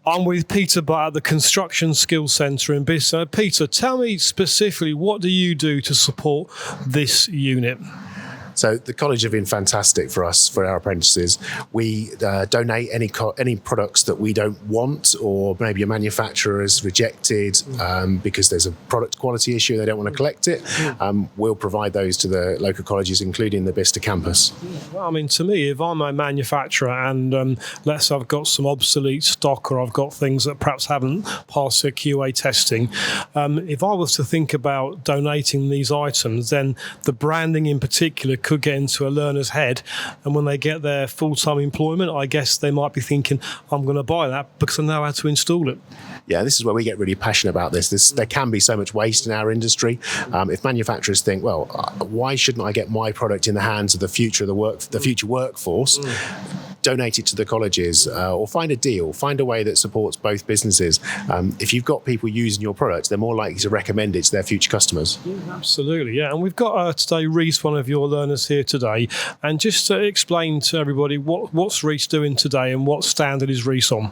I'm with Peter Butt at the Construction Skills Centre in Bicester. Peter, tell me specifically, what do you do to support this unit? So the college have been fantastic for us, for our apprentices. We donate any products that we don't want, or maybe a manufacturer has rejected because there's a product quality issue, they don't want to collect it. We'll provide those to the local colleges, including the Bicester campus. Well, I mean, to me, if I'm a manufacturer and let's say I've got some obsolete stock, or I've got things that perhaps haven't passed their QA testing, if I was to think about donating these items, then the branding in particular could get into a learner's head, and when they get their full-time employment, I guess they might be thinking, I'm going to buy that because I know how to install it. Yeah, this is where we get really passionate about this. There can be so much waste in our industry. If manufacturers think, well, why shouldn't I get my product in the hands of the future workforce? Donate it to the colleges, or find a deal, find a way that supports both businesses. If you've got people using your product, they're more likely to recommend it to their future customers. Yeah, absolutely, yeah. And we've got today Reece, one of your learners here today, and just to explain to everybody what's Reece doing today and what standard is Reece on.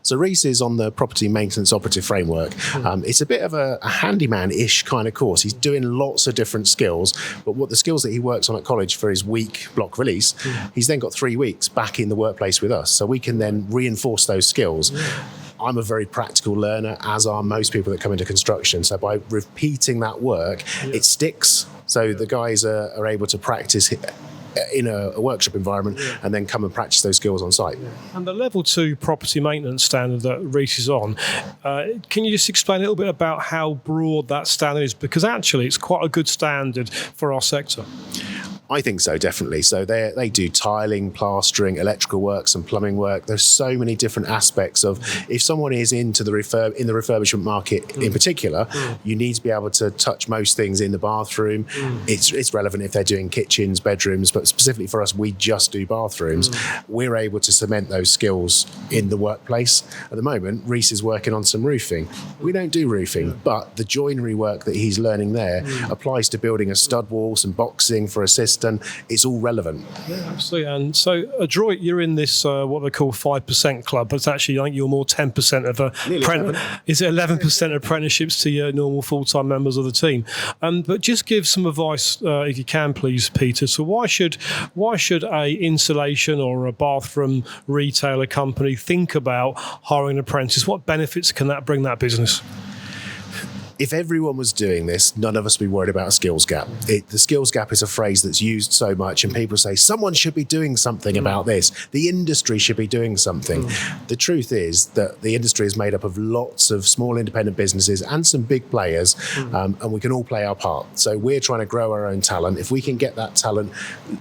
So Reece is on the Property Maintenance Operative framework. It's a bit of a handyman-ish kind of course. He's doing lots of different skills, but what the skills that he works on at college for his week block release, he's then got 3 weeks back in the workplace with us, so we can then reinforce those skills. I'm a very practical learner, as are most people that come into construction. So by repeating that work, it sticks. So the guys are able to practice in a workshop environment and then come and practice those skills on site. And the level 2 property maintenance standard that Reece is on, can you just explain a little bit about how broad that standard is? Because actually it's quite a good standard for our sector. I think so, definitely. So they do tiling, plastering, electrical works and plumbing work. There's so many different aspects of, if someone is into the refurbishment market in particular, you need to be able to touch most things in the bathroom. It's relevant if they're doing kitchens, bedrooms, but specifically for us, we just do bathrooms. We're able to cement those skills in the workplace. At the moment, Reece is working on some roofing. We don't do roofing, but the joinery work that he's learning there applies to building a stud wall, some boxing for a cistern. It's all relevant. Yeah, absolutely. And so, Adroit, you're in this what they call 5% club, but it's actually, I think you're more 10% of is it 11% apprenticeships to your normal full-time members of the team? But just give some advice, if you can, please, Peter. So why should a insulation or a bathroom retailer company think about hiring an apprentice? What benefits can that bring that business? If everyone was doing this, none of us would be worried about a skills gap. The skills gap is a phrase that's used so much, and people say, someone should be doing something about this. The industry should be doing something. The truth is that the industry is made up of lots of small independent businesses and some big players, and we can all play our part. So we're trying to grow our own talent. If we can get that talent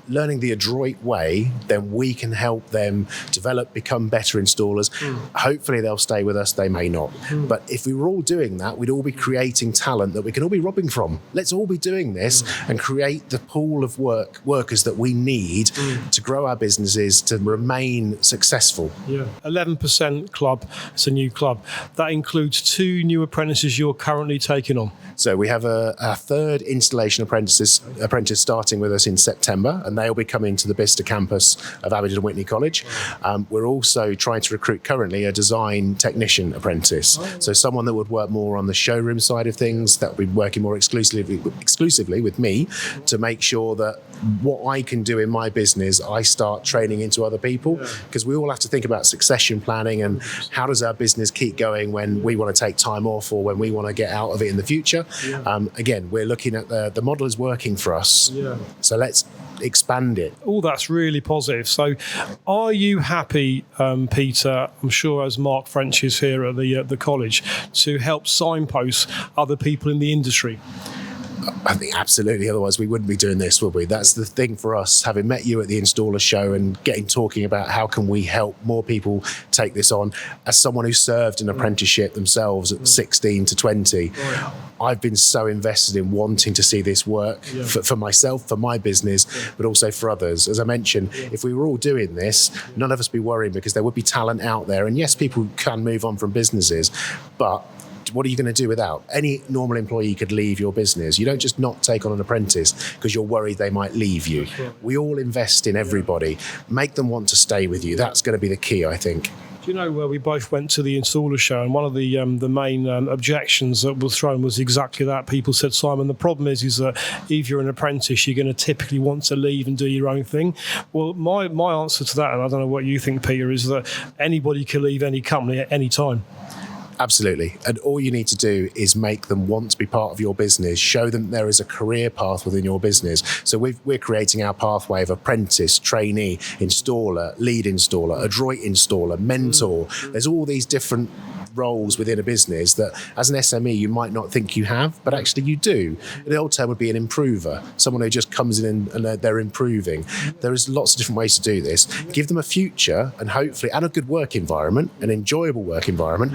learning the adroit way, then we can help them develop, become better installers. Hopefully they'll stay with us, they may not. But if we were all doing that, we'd all be creating talent that we can all be robbing from. Let's all be doing this and create the pool of workers that we need to grow our businesses, to remain successful. 11% club, it's a new club. That includes 2 new apprentices you're currently taking on. So we have a third installation apprentice starting with us in September, and they'll be coming to the Bicester campus of Aberdeen and Whitney College. We're also trying to recruit currently a design technician apprentice. So someone that would work more on the showroom side of things, that will be working more exclusively with me to make sure that what I can do in my business, I start training into other people, because we all have to think about succession planning and how does our business keep going when we want to take time off or when we want to get out of it in the future. Again, we're looking at the model is working for us, so let's expand it. Oh, that's really positive. So are you happy, Peter, I'm sure as Mark French is here at the college, to help signpost other people in the industry? I think absolutely, otherwise we wouldn't be doing this, would we? That's the thing for us, having met you at the installer show and talking about how can we help more people take this on. As someone who served an apprenticeship themselves at 16 to 20, I've been so invested in wanting to see this work for myself, for my business, but also for others. As I mentioned, if we were all doing this, none of us would be worrying, because there would be talent out there. And yes, people can move on from businesses, but what are you going to do without? Any normal employee could leave your business. You don't just not take on an apprentice because you're worried they might leave you. We all invest in everybody. Make them want to stay with you. That's going to be the key, I think. Do you know where we both went to the installer show, and one of the main objections that was thrown was exactly that. People said, Simon, the problem is that if you're an apprentice, you're going to typically want to leave and do your own thing. Well, my answer to that, and I don't know what you think, Peter, is that anybody can leave any company at any time. Absolutely. And all you need to do is make them want to be part of your business, show them there is a career path within your business. So we're creating our pathway of apprentice, trainee, installer, lead installer, adroit installer, mentor. There's all these different roles within a business that as an SME you might not think you have, but actually you do. The old term would be an improver, someone who just comes in and they're improving. There is lots of different ways to do this. Give them a future and hopefully, and a good work environment, an enjoyable work environment,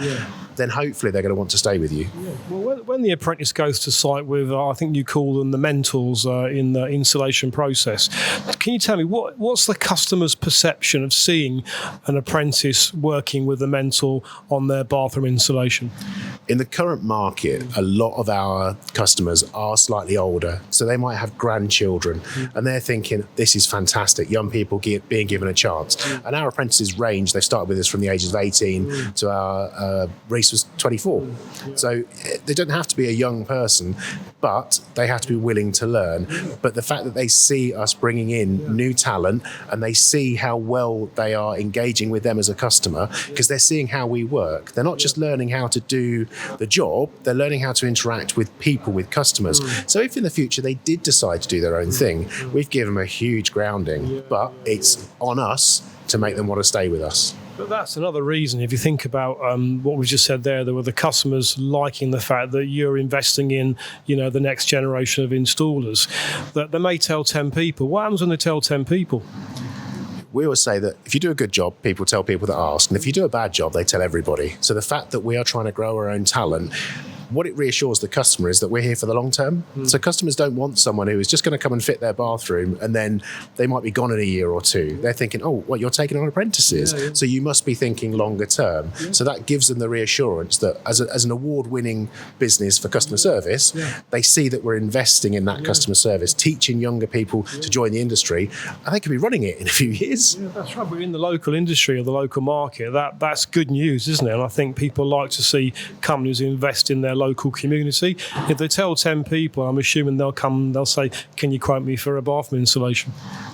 then hopefully they're going to want to stay with you. Yeah. Well, when the apprentice goes to site with, I think you call them the mentors in the installation process, can you tell me what's the customer's perception of seeing an apprentice working with a mentor on their bathroom installation? In the current market, a lot of our customers are slightly older, so they might have grandchildren, and they're thinking, this is fantastic, young people being given a chance. And our apprentices range, they started with us from the ages of 18 to our Reese was 24. So they don't have to be a young person, but they have to be willing to learn. But the fact that they see us bringing in new talent and they see how well they are engaging with them as a customer, because they're seeing how we work. They're not just learning how to do the job, they're learning how to interact with people, with customers. So if in the future they did decide to do their own thing, we've given them a huge grounding, but it's on us to make them want to stay with us. But that's another reason, if you think about what we just said there were the customers liking the fact that you're investing in, the next generation of installers, that they may tell 10 people. What happens when they tell 10 people? We always say that if you do a good job, people tell people that ask. And if you do a bad job, they tell everybody. So the fact that we are trying to grow our own talent, what it reassures the customer is that we're here for the long term. So customers don't want someone who is just going to come and fit their bathroom and then they might be gone in a year or two. They're thinking, oh, what, you're taking on apprentices? Yeah. So you must be thinking longer term. Yeah. So that gives them the reassurance that as an award-winning business for customer service, they see that we're investing in that customer service, teaching younger people to join the industry, and they could be running it in a few years. Yeah, that's right. But in the local industry or the local market, that's good news, isn't it? And I think people like to see companies invest in their local community. If they tell 10 people, I'm assuming they'll say, can you quote me for a bathroom installation?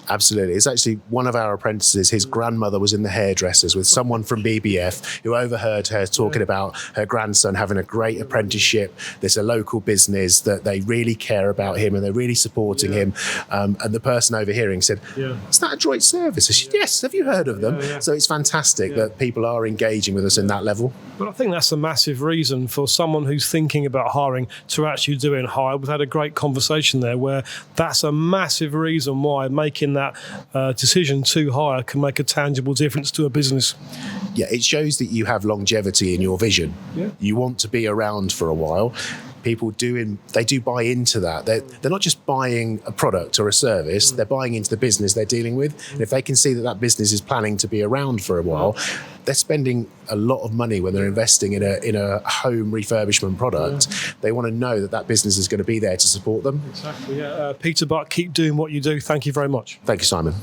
Absolutely. It's actually one of our apprentices, his grandmother was in the hairdressers with someone from BBF who overheard her talking about her grandson having a great apprenticeship. There's a local business that they really care about him and they're really supporting him. And the person overhearing said, is that a Droid service? I said, yes, have you heard of them? So it's fantastic that people are engaging with us in that level. But I think that's a massive reason for someone who's thinking about hiring to actually do it hire. We've had a great conversation there where that's a massive reason why making that decision to hire can make a tangible difference to a business. Yeah, it shows that you have longevity in your vision. Yeah. You want to be around for a while. People do buy into that. They're not just buying a product or a service, they're buying into the business they're dealing with. And if they can see that business is planning to be around for a while, they're spending a lot of money when they're investing in a home refurbishment product. They want to know that business is going to be there to support them. Exactly. Peter Buck, keep doing what you do. Thank you very much. Thank you, Simon.